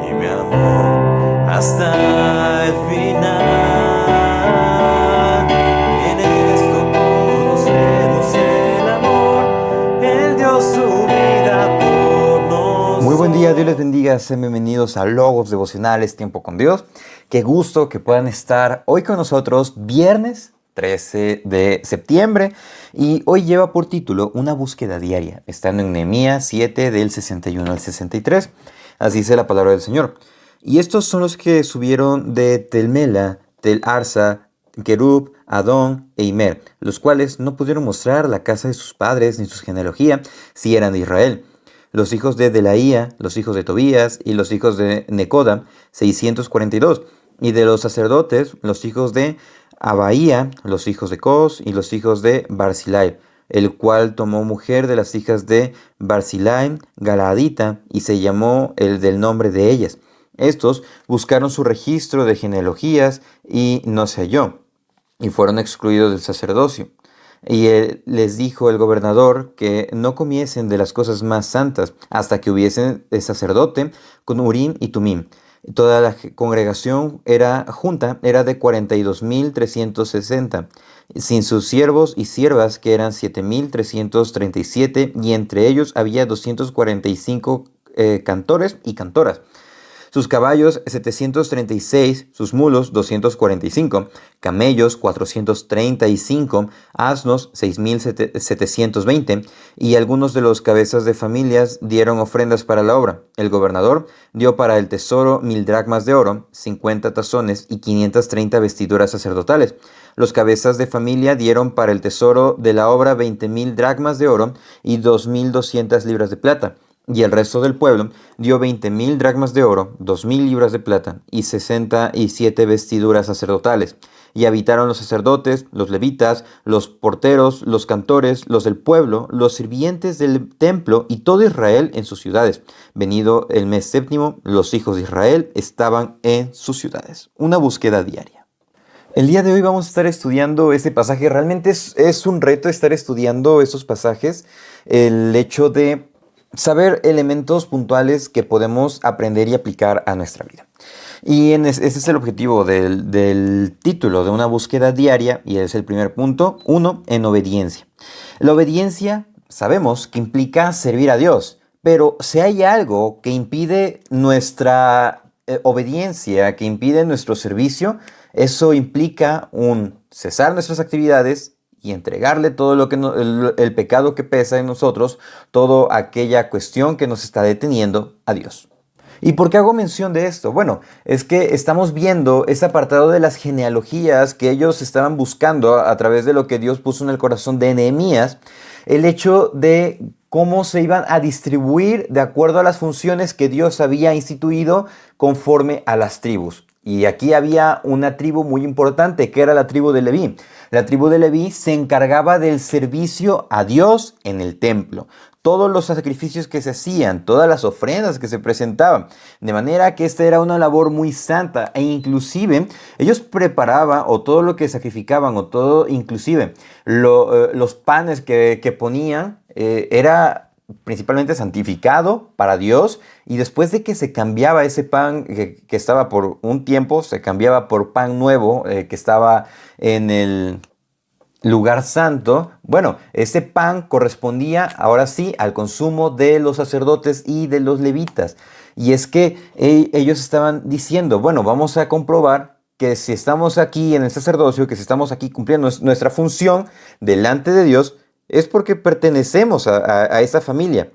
y me amó hasta el final. En esto conocemos el amor, Él dio su vida por nosotros. Muy buen día, Dios les bendiga, sean bienvenidos a Logos Devocionales, Tiempo con Dios. Qué gusto que puedan estar hoy con nosotros, viernes 13 de septiembre, y hoy lleva por título Una búsqueda diaria, estando en Nehemías 7 del 61 al 63. Así dice la palabra del Señor. Y estos son los que subieron de Tel Mela, Tel Arsa, Kerub, Adón e Imer, los cuales no pudieron mostrar la casa de sus padres ni su genealogía si eran de Israel. Los hijos de Delaía, los hijos de Tobías y los hijos de Necoda, 642. Y de los sacerdotes, los hijos de Abaía, los hijos de Cos y los hijos de Barzillai, el cual tomó mujer de las hijas de Barzillai, Galaadita, y se llamó el del nombre de ellas. Estos buscaron su registro de genealogías y no se halló, y fueron excluidos del sacerdocio. Y él les dijo el gobernador que no comiesen de las cosas más santas hasta que hubiesen el sacerdote con Urim y Tumim. Toda la congregación junta era de 42.360, sin sus siervos y siervas, que eran 7.337, y entre ellos había 245 cantores y cantoras. Sus caballos 736, sus mulos 245, camellos 435, asnos 6.720, y algunos de los cabezas de familias dieron ofrendas para la obra. El gobernador dio para el tesoro 1,000 dracmas de oro, 50 tazones y 530 vestiduras sacerdotales. Los cabezas de familia dieron para el tesoro de la obra 20,000 dracmas de oro y 2,200 libras de plata. Y el resto del pueblo dio 20,000 dracmas de oro, 2,000 libras de plata y 67 vestiduras sacerdotales. Y habitaron los sacerdotes, los levitas, los porteros, los cantores, los del pueblo, los sirvientes del templo y todo Israel en sus ciudades. Venido el mes séptimo, los hijos de Israel estaban en sus ciudades. Una búsqueda diaria. El día de hoy vamos a estar estudiando este pasaje. Realmente es un reto estar estudiando esos pasajes. El hecho de saber elementos puntuales que podemos aprender y aplicar a nuestra vida. Y ese es el objetivo del título de una búsqueda diaria, y es el primer punto. 1. En obediencia. La obediencia sabemos que implica servir a Dios, pero si hay algo que impide nuestra obediencia, que impide nuestro servicio, eso implica un cesar nuestras actividades y entregarle todo lo que el pecado que pesa en nosotros, toda aquella cuestión que nos está deteniendo a Dios. ¿Y por qué hago mención de esto? Bueno, es que estamos viendo ese apartado de las genealogías que ellos estaban buscando a través de lo que Dios puso en el corazón de Nehemías, el hecho de cómo se iban a distribuir de acuerdo a las funciones que Dios había instituido conforme a las tribus. Y aquí había una tribu muy importante, que era la tribu de Leví. La tribu de Leví se encargaba del servicio a Dios en el templo. Todos los sacrificios que se hacían, todas las ofrendas que se presentaban. De manera que esta era una labor muy santa. E inclusive ellos preparaban, o todo lo que sacrificaban, o todo, inclusive los panes que ponían, era principalmente santificado para Dios, y después de que se cambiaba ese pan que estaba por un tiempo, se cambiaba por pan nuevo que estaba en el lugar santo. Bueno, ese pan correspondía ahora sí al consumo de los sacerdotes y de los levitas. Y es que ellos estaban diciendo, bueno, vamos a comprobar que si estamos aquí en el sacerdocio, que si estamos aquí cumpliendo nuestra función delante de Dios, es porque pertenecemos a esa familia.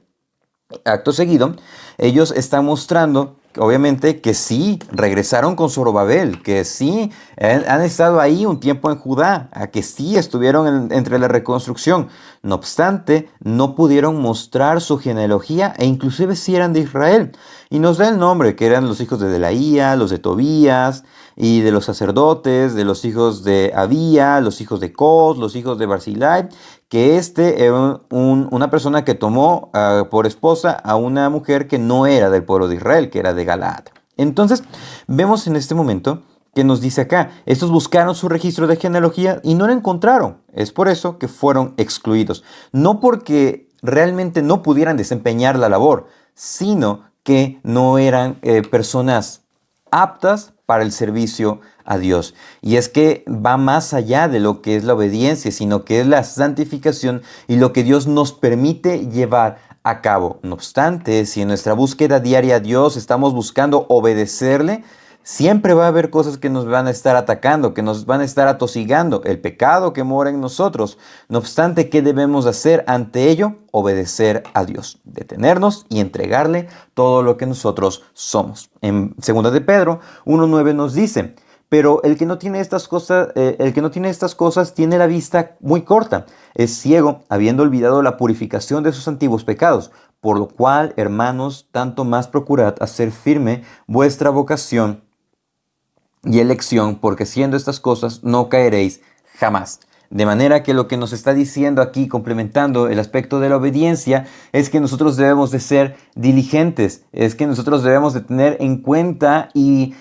Acto seguido, ellos están mostrando, obviamente, que sí regresaron con Zorobabel, que sí han estado ahí un tiempo en Judá, a que sí estuvieron entre la reconstrucción. No obstante, no pudieron mostrar su genealogía, e inclusive sí eran de Israel. Y nos da el nombre, que eran los hijos de Delaía, los de Tobías, y de los sacerdotes, de los hijos de Abía, los hijos de Cos, los hijos de Barzillai, que era una persona que tomó por esposa a una mujer que no era del pueblo de Israel, que era de Galaad. Entonces, vemos en este momento que nos dice acá, estos buscaron su registro de genealogía y no lo encontraron. Es por eso que fueron excluidos. No porque realmente no pudieran desempeñar la labor, sino que no eran personas aptas para el servicio a Dios. Y es que va más allá de lo que es la obediencia, sino que es la santificación y lo que Dios nos permite llevar a cabo. No obstante, si en nuestra búsqueda diaria a Dios estamos buscando obedecerle, siempre va a haber cosas que nos van a estar atacando, que nos van a estar atosigando, el pecado que mora en nosotros. No obstante, ¿qué debemos hacer ante ello? Obedecer a Dios, detenernos y entregarle todo lo que nosotros somos. En 2 de Pedro 1:9 nos dice: pero el que no tiene estas cosas tiene la vista muy corta, es ciego, habiendo olvidado la purificación de sus antiguos pecados. Por lo cual, hermanos, tanto más procurad hacer firme vuestra vocación y elección, porque siendo estas cosas no caeréis jamás. De manera que lo que nos está diciendo aquí, complementando el aspecto de la obediencia, es que nosotros debemos de ser diligentes, es que nosotros debemos de tener en cuenta y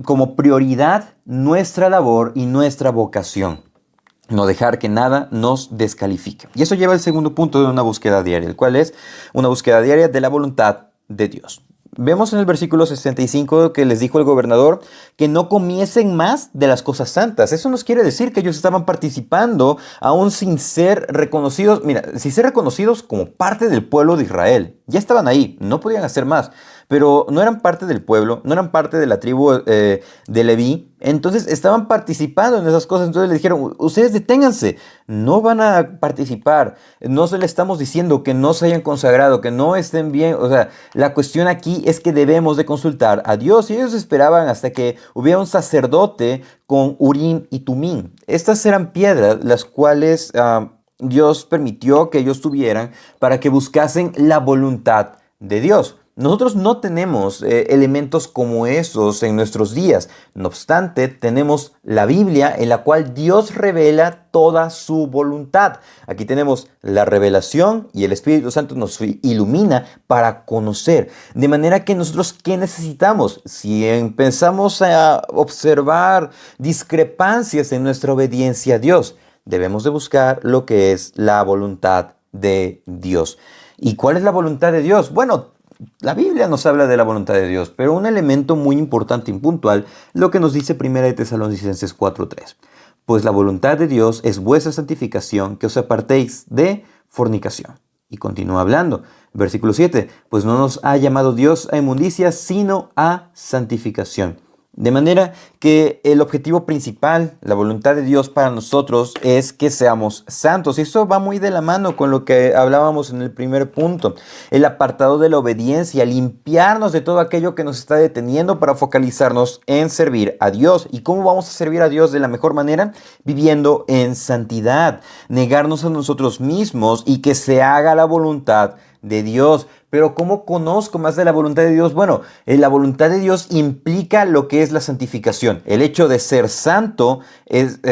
como prioridad nuestra labor y nuestra vocación. No dejar que nada nos descalifique. Y eso lleva al segundo punto de una búsqueda diaria, el cual es una búsqueda diaria de la voluntad de Dios. Vemos en el versículo 65 que les dijo el gobernador que no comiesen más de las cosas santas. Eso nos quiere decir que ellos estaban participando aún sin ser reconocidos, sin ser reconocidos como parte del pueblo de Israel. Ya estaban ahí, no podían hacer más, pero no eran parte del pueblo, no eran parte de la tribu de Leví. Entonces estaban participando en esas cosas. Entonces le dijeron: ustedes deténganse, no van a participar. No se le estamos diciendo que no se hayan consagrado, que no estén bien. O sea, la cuestión aquí es que debemos de consultar a Dios. Y ellos esperaban hasta que hubiera un sacerdote con Urim y Tumim. Estas eran piedras las cuales Dios permitió que ellos tuvieran para que buscasen la voluntad de Dios. Nosotros no tenemos elementos como esos en nuestros días. No obstante, tenemos la Biblia en la cual Dios revela toda su voluntad. Aquí tenemos la revelación y el Espíritu Santo nos ilumina para conocer. De manera que nosotros, ¿qué necesitamos? Si empezamos a observar discrepancias en nuestra obediencia a Dios, debemos de buscar lo que es la voluntad de Dios. ¿Y cuál es la voluntad de Dios? Bueno, la Biblia nos habla de la voluntad de Dios, pero un elemento muy importante y puntual, lo que nos dice 1 de Tesalonicenses 4:3. Pues la voluntad de Dios es vuestra santificación, que os apartéis de fornicación. Y continúa hablando. Versículo 7. Pues no nos ha llamado Dios a inmundicia, sino a santificación. De manera que el objetivo principal, la voluntad de Dios para nosotros, es que seamos santos. Y eso va muy de la mano con lo que hablábamos en el primer punto. El apartado de la obediencia, limpiarnos de todo aquello que nos está deteniendo para focalizarnos en servir a Dios. ¿Y cómo vamos a servir a Dios de la mejor manera? Viviendo en santidad, negarnos a nosotros mismos y que se haga la voluntad de Dios. Pero ¿cómo conozco más de la voluntad de Dios? Bueno, la voluntad de Dios implica lo que es la santificación. El hecho de ser santo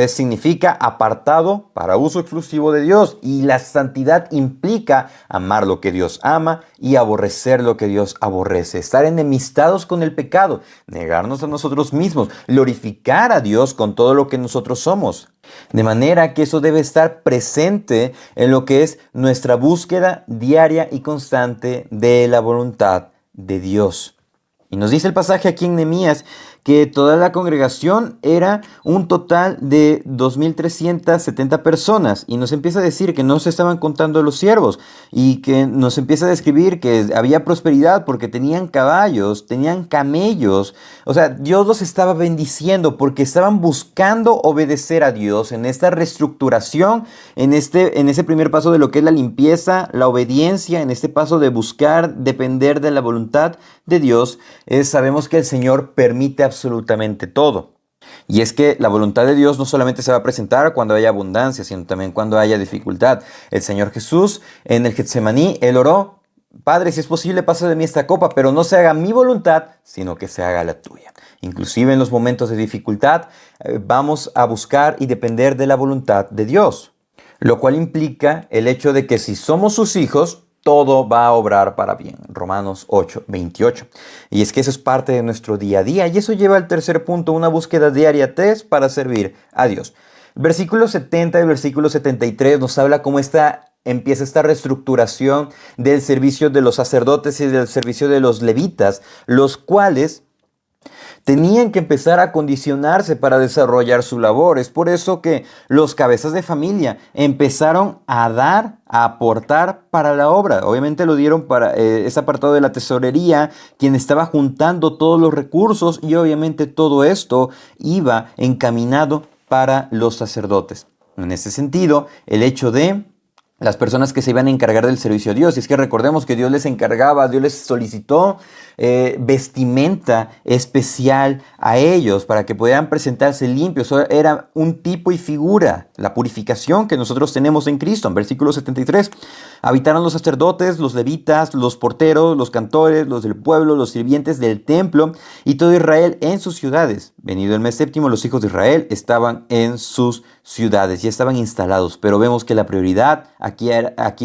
significa apartado para uso exclusivo de Dios. Y la santidad implica amar lo que Dios ama y aborrecer lo que Dios aborrece. Estar enemistados con el pecado, negarnos a nosotros mismos, glorificar a Dios con todo lo que nosotros somos. De manera que eso debe estar presente en lo que es nuestra búsqueda diaria y constante de la voluntad de Dios. Y nos dice el pasaje aquí en Nehemías que toda la congregación era un total de 2.370 personas. Y nos empieza a decir que no se estaban contando los siervos. Y que nos empieza a describir que había prosperidad porque tenían caballos, tenían camellos. O sea, Dios los estaba bendiciendo porque estaban buscando obedecer a Dios en esta reestructuración, en ese primer paso de lo que es la limpieza, la obediencia, en este paso de buscar depender de la voluntad de Dios. Sabemos que el Señor permite absolutamente todo. Y es que la voluntad de Dios no solamente se va a presentar cuando haya abundancia, sino también cuando haya dificultad. El Señor Jesús en el Getsemaní, Él oró: Padre, si es posible, pasa de mí esta copa, pero no se haga mi voluntad, sino que se haga la tuya. Inclusive en los momentos de dificultad, vamos a buscar y depender de la voluntad de Dios. Lo cual implica el hecho de que si somos sus hijos, todo va a obrar para bien. Romanos 8:28. Y es que eso es parte de nuestro día a día. Y eso lleva al tercer punto, una búsqueda diaria para servir a Dios. El versículo 70 y el versículo 73 nos habla cómo esta empieza esta reestructuración del servicio de los sacerdotes y del servicio de los levitas, los cuales tenían que empezar a condicionarse para desarrollar su labor. Es por eso que los cabezas de familia empezaron a dar, a aportar para la obra. Obviamente lo dieron para ese apartado de la tesorería, quien estaba juntando todos los recursos, y obviamente todo esto iba encaminado para los sacerdotes. En ese sentido, el hecho de las personas que se iban a encargar del servicio a Dios. Y es que recordemos que Dios les encargaba, Dios les solicitó vestimenta especial a ellos para que pudieran presentarse limpios. Era un tipo y figura, la purificación que nosotros tenemos en Cristo. En versículo 73, habitaron los sacerdotes, los levitas, los porteros, los cantores, los del pueblo, los sirvientes del templo y todo Israel en sus ciudades. Venido el mes séptimo, los hijos de Israel estaban en sus ciudades, ya estaban instalados, pero vemos que la prioridad aquí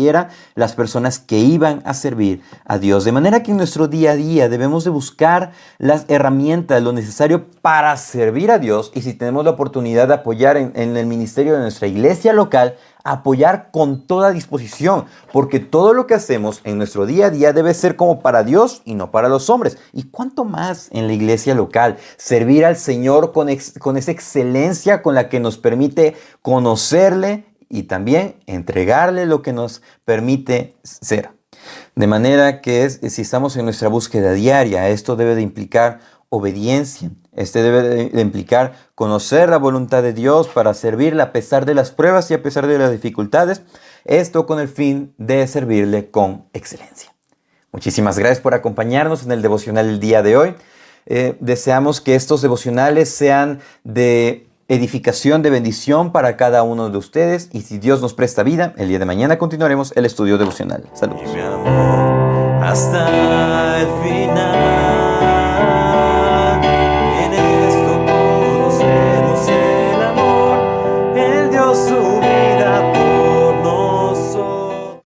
era las personas que iban a servir a Dios. De manera que en nuestro día a día debemos de buscar las herramientas, lo necesario para servir a Dios, y si tenemos la oportunidad de apoyar en el ministerio de nuestra iglesia local, apoyar con toda disposición, porque todo lo que hacemos en nuestro día a día debe ser como para Dios y no para los hombres. Y cuánto más en la iglesia local, servir al Señor con esa excelencia con la que nos permite conocerle y también entregarle lo que nos permite ser. De manera que si estamos en nuestra búsqueda diaria, esto debe de implicar obediencia. Este debe de implicar conocer la voluntad de Dios para servirle a pesar de las pruebas y a pesar de las dificultades. Esto con el fin de servirle con excelencia. Muchísimas gracias por acompañarnos en el devocional del día de hoy. Deseamos que estos devocionales sean de edificación, de bendición para cada uno de ustedes. Y si Dios nos presta vida, el día de mañana continuaremos el estudio devocional. Saludos. Y mi amor hasta el final.